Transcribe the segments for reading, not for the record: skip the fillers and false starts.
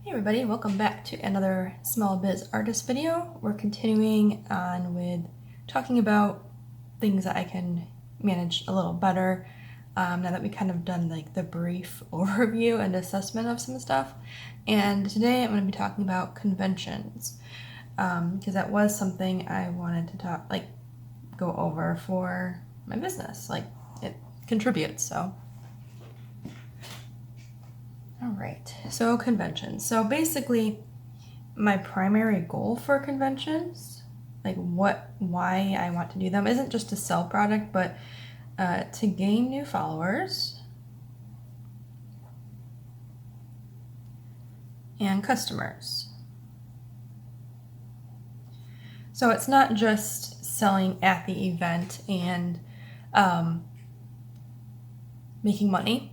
Hey everybody, welcome back to another Small Biz Artist video. We're continuing on with talking about things that I can manage a little better now that we kind of done like the brief overview and assessment of some stuff. And today I'm going to be talking about conventions because that was something I wanted to go over for my business. Like it contributes, so. All right, so conventions. So basically, my primary goal for conventions, why I want to do them, isn't just to sell product, but to gain new followers and customers. So it's not just selling at the event and making money,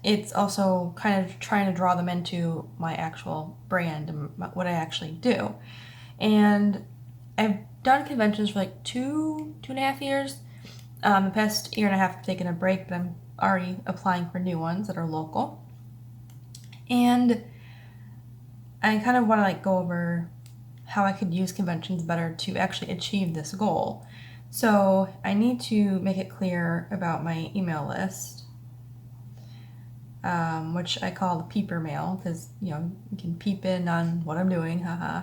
it's also kind of trying to draw them into my actual brand and what I actually do. And I've done conventions for like two and a half years. The past year and a half I've taken a break, but I'm already applying for new ones that are local. And I kind of want to go over how I could use conventions better to actually achieve this goal. So I need to make it clear about my email list, which I call the peeper mail because, you can peep in on what I'm doing, haha,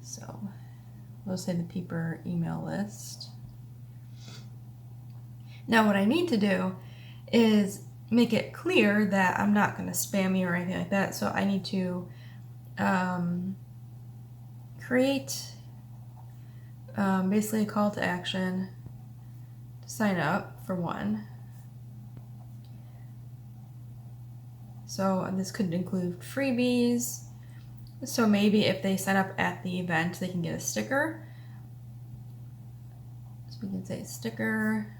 So we'll say the peeper email list. Now what I need to do is make it clear that I'm not going to spam you or anything like that. So I need to create basically a call to action to sign up for one. So this could include freebies. So maybe if they sign up at the event, they can get a sticker. So we can say sticker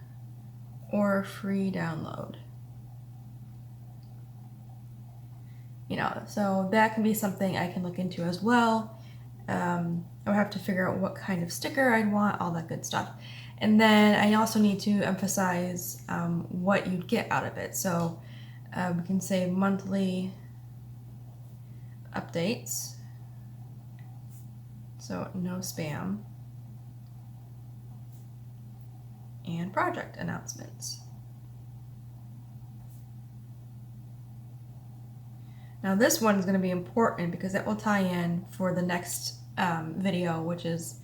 or free download. So that can be something I can look into as well. I would have to figure out what kind of sticker I'd want, all that good stuff. And then I also need to emphasize what you'd get out of it. So we can say monthly updates. So no spam. And project announcements. Now this one is going to be important because that will tie in for the next video, which is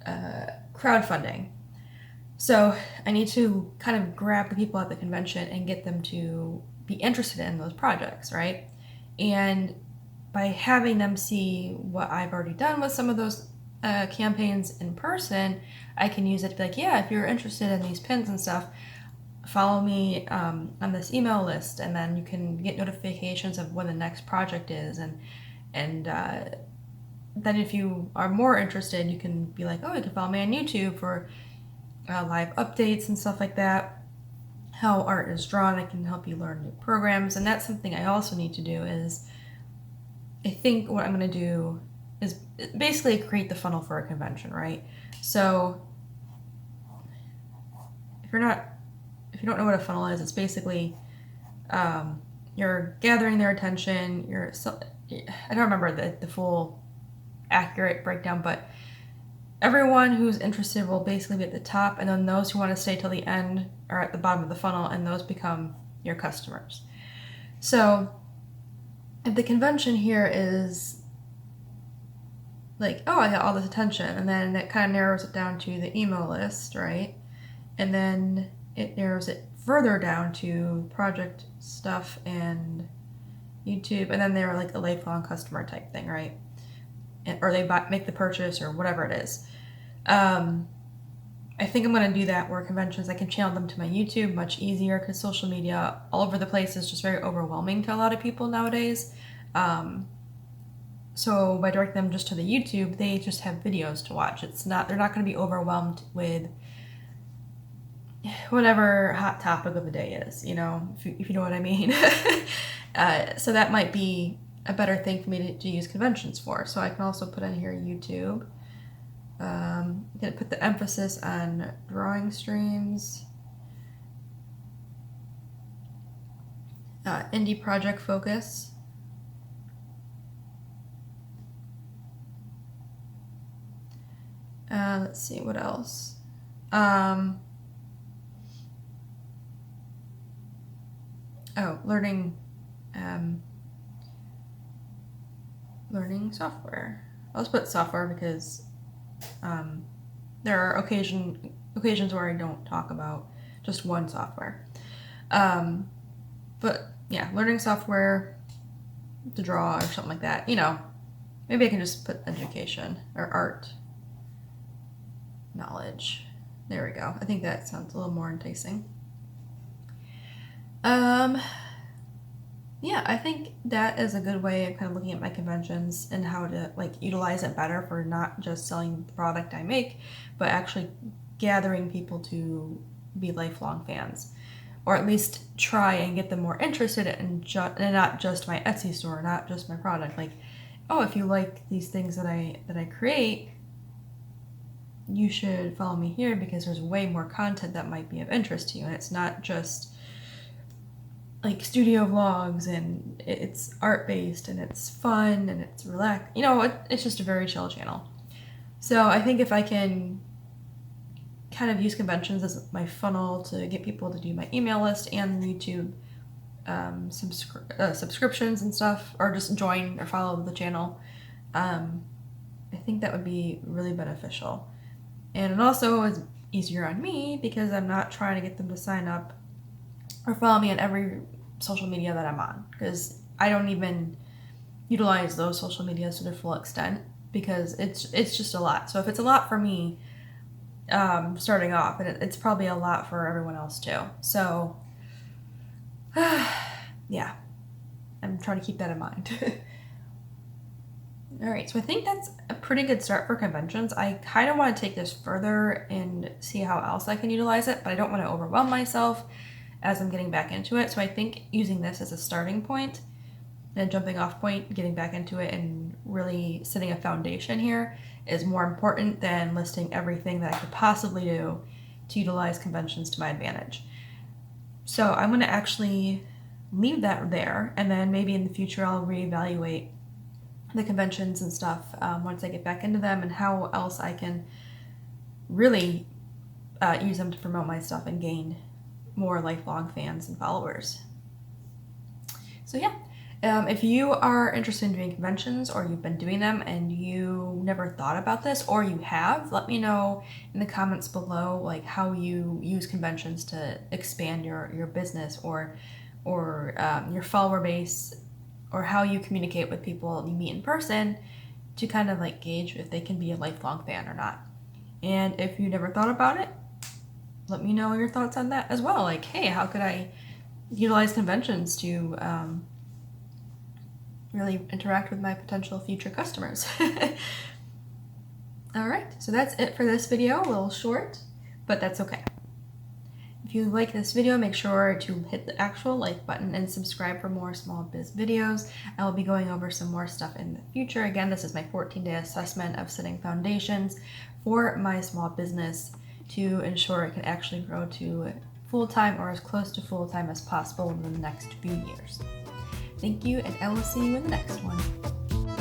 crowdfunding. So I need to kind of grab the people at the convention and get them to be interested in those projects, right? And by having them see what I've already done with some of those campaigns in person, I can use it to be like, yeah, if you're interested in these pins and stuff, follow me on this email list, and then you can get notifications of when the next project is, and then if you are more interested, you can be like, oh, you can follow me on YouTube for live updates and stuff like that, how art is drawn. I can help you learn new programs. And that's something I also need to do is, I think what I'm going to do is basically create the funnel for a convention, right? So if you don't know what a funnel is, it's basically you're gathering their attention. I don't remember the full accurate breakdown, but everyone who's interested will basically be at the top, and then those who want to stay till the end are at the bottom of the funnel, and those become your customers. So if the convention here is like, oh, I got all this attention, and then it kind of narrows it down to the email list, right? And then it narrows it further down to project stuff and YouTube, and then they're like a lifelong customer type thing, right? Or they make the purchase or whatever it is. I think I'm going to do that where conventions, I can channel them to my YouTube much easier because social media all over the place is just very overwhelming to a lot of people nowadays. So by directing them just to the YouTube, they just have videos to watch. They're not going to be overwhelmed with whatever hot topic of the day is, if you know what I mean. So that might be a better thing for me to use conventions for. So I can also put in here YouTube. I'm going to put the emphasis on drawing streams. indie project focus. Let's see what else. Learning software. I'll just put software because there are occasions where I don't talk about just one software. But yeah, learning software to draw or something like that. Maybe I can just put education or art knowledge. There we go. I think that sounds a little more enticing. Yeah, I think that is a good way of kind of looking at my conventions and how to utilize it better for not just selling the product I make, but actually gathering people to be lifelong fans, or at least try and get them more interested in not just my Etsy store, not just my product. If you like these things that I create, you should follow me here because there's way more content that might be of interest to you, and it's not just studio vlogs, and it's art-based, and it's fun, and it's relaxed. It's just a very chill channel. So I think if I can kind of use conventions as my funnel to get people to do my email list and YouTube subscriptions and stuff, or just join or follow the channel, I think that would be really beneficial. And it also is easier on me because I'm not trying to get them to sign up or follow me on every social media that I'm on, because I don't even utilize those social medias to their full extent because it's just a lot. So if it's a lot for me starting off, and it's probably a lot for everyone else too. So yeah, I'm trying to keep that in mind. All right, so I think that's a pretty good start for conventions. I kind of want to take this further and see how else I can utilize it, but I don't want to overwhelm myself as I'm getting back into it. So I think using this as a starting point and jumping off point, getting back into it and really setting a foundation here is more important than listing everything that I could possibly do to utilize conventions to my advantage. So I'm going to actually leave that there, and then maybe in the future I'll reevaluate the conventions and stuff once I get back into them, and how else I can really use them to promote my stuff and gain more lifelong fans and followers. So yeah, if you are interested in doing conventions, or you've been doing them and you never thought about this, or you have, let me know in the comments below how you use conventions to expand your business or your follower base, or how you communicate with people you meet in person to kind of gauge if they can be a lifelong fan or not. And if you never thought about it, let me know your thoughts on that as well. Hey, how could I utilize conventions to really interact with my potential future customers? All right, so that's it for this video. A little short, but that's okay. If you like this video, make sure to hit the actual like button and subscribe for more small biz videos. I will be going over some more stuff in the future. Again, this is my 14-day assessment of setting foundations for my small business to ensure it can actually grow to full-time or as close to full-time as possible in the next few years. Thank you, and I will see you in the next one.